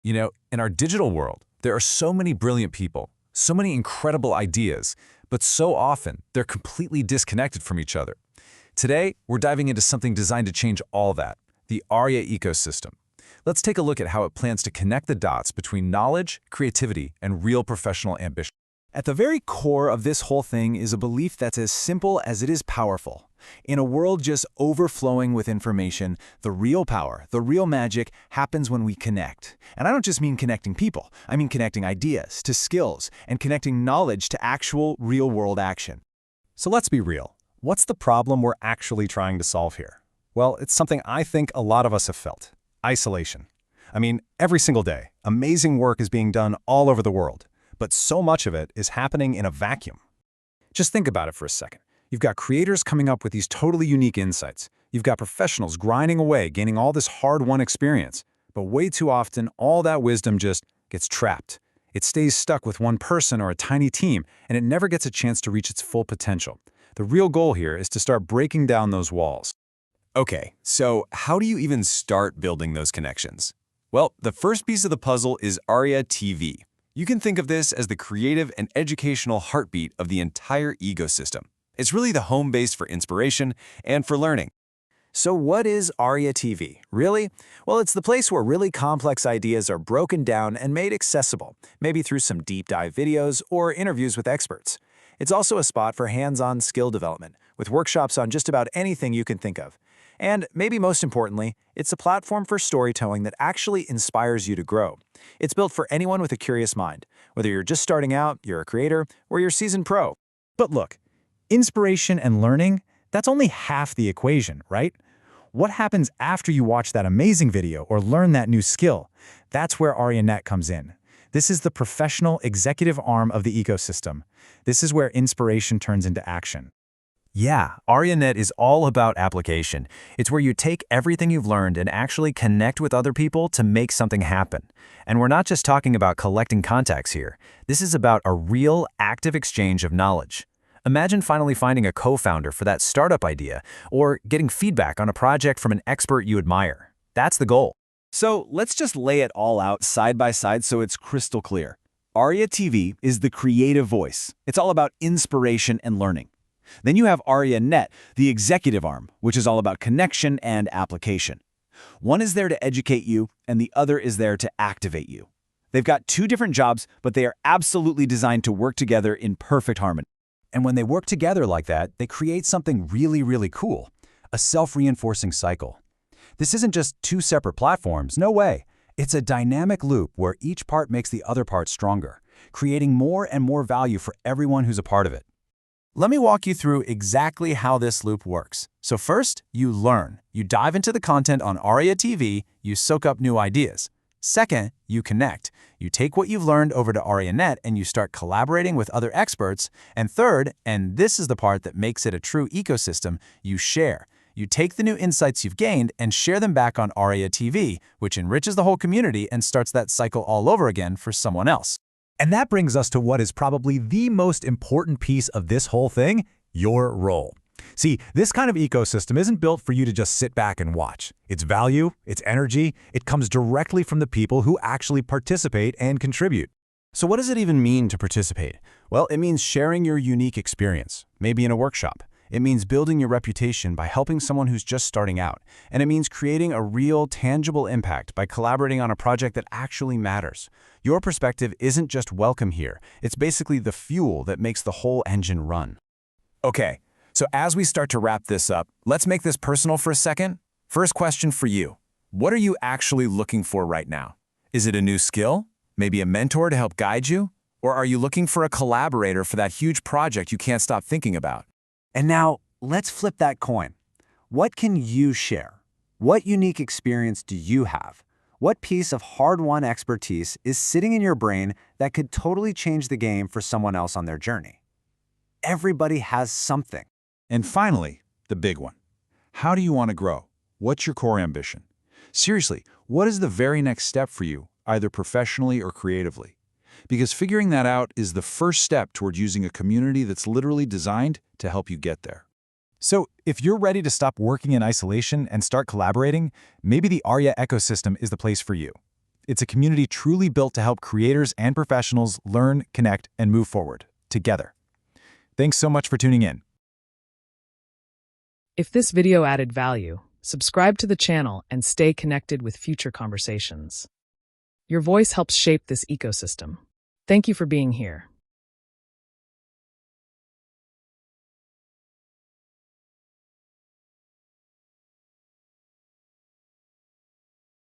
You know, in our digital world, there are so many brilliant people, so many incredible ideas, but so often they're completely disconnected from each other. Today, we're diving into something designed to change all that, the Arya ecosystem. Let's take a look at how it plans to connect the dots between knowledge, creativity, and real professional ambition. At the very core of this whole thing is a belief that's as simple as it is powerful. In a world just overflowing with information, the real power, the real magic happens when we connect. And I don't just mean connecting people. I mean connecting ideas to skills and connecting knowledge to actual real-world action. So let's be real. What's the problem we're actually trying to solve here? Well, it's something I think a lot of us have felt. Isolation. I mean, every single day, amazing work is being done all over the world. But so much of it is happening in a vacuum. Just think about it for a second. You've got creators coming up with these totally unique insights. You've got professionals grinding away, gaining all this hard-won experience. But way too often, all that wisdom just gets trapped. It stays stuck with one person or a tiny team, and it never gets a chance to reach its full potential. The real goal here is to start breaking down those walls. Okay, so how do you even start building those connections? Well, the first piece of the puzzle is AryaTV. You can think of this as the creative and educational heartbeat of the entire ecosystem. It's really the home base for inspiration and for learning. So what is AryaTV, really? Well, it's the place where really complex ideas are broken down and made accessible, maybe through some deep dive videos or interviews with experts. It's also a spot for hands-on skill development, with workshops on just about anything you can think of. And maybe most importantly, it's a platform for storytelling that actually inspires you to grow. It's built for anyone with a curious mind, whether you're just starting out, you're a creator, or you're a seasoned pro. But look, inspiration and learning, that's only half the equation, right? What happens after you watch that amazing video or learn that new skill? That's where AryaNet comes in. This is the professional executive arm of the ecosystem. This is where inspiration turns into action. Yeah, AryaNet is all about application. It's where you take everything you've learned and actually connect with other people to make something happen. And we're not just talking about collecting contacts here. This is about a real, active exchange of knowledge. Imagine finally finding a co-founder for that startup idea, or getting feedback on a project from an expert you admire. That's the goal. So let's just lay it all out side by side so it's crystal clear. AryaTV is the creative voice. It's all about inspiration and learning. Then you have AryaNet, the executive arm, which is all about connection and application. One is there to educate you, and the other is there to activate you. They've got two different jobs, but they are absolutely designed to work together in perfect harmony. And when they work together like that, they create something really, really cool, a self-reinforcing cycle. This isn't just two separate platforms, no way. It's a dynamic loop where each part makes the other part stronger, creating more and more value for everyone who's a part of it. Let me walk you through exactly how this loop works. So first, you learn. You dive into the content on AryaTV, you soak up new ideas. Second, you connect. You take what you've learned over to AryaNet and you start collaborating with other experts. And third, and this is the part that makes it a true ecosystem, you share. You take the new insights you've gained and share them back on AryaTV, which enriches the whole community and starts that cycle all over again for someone else. And that brings us to what is probably the most important piece of this whole thing, your role. See, this kind of ecosystem isn't built for you to just sit back and watch. Its value, its energy, it comes directly from the people who actually participate and contribute. So what does it even mean to participate? Well, it means sharing your unique experience, maybe in a workshop. It means building your reputation by helping someone who's just starting out. And it means creating a real, tangible impact by collaborating on a project that actually matters. Your perspective isn't just welcome here. It's basically the fuel that makes the whole engine run. Okay, so as we start to wrap this up, let's make this personal for a second. First question for you. What are you actually looking for right now? Is it a new skill? Maybe a mentor to help guide you? Or are you looking for a collaborator for that huge project you can't stop thinking about? And now, let's flip that coin. What can you share? What unique experience do you have? What piece of hard-won expertise is sitting in your brain that could totally change the game for someone else on their journey? Everybody has something. And finally, the big one. How do you want to grow? What's your core ambition? Seriously, what is the very next step for you, either professionally or creatively? Because figuring that out is the first step toward using a community that's literally designed to help you get there. So if you're ready to stop working in isolation and start collaborating, maybe the Arya ecosystem is the place for you. It's a community truly built to help creators and professionals learn, connect, and move forward together. Thanks so much for tuning in. If this video added value, subscribe to the channel and stay connected with future conversations. Your voice helps shape this ecosystem. Thank you for being here.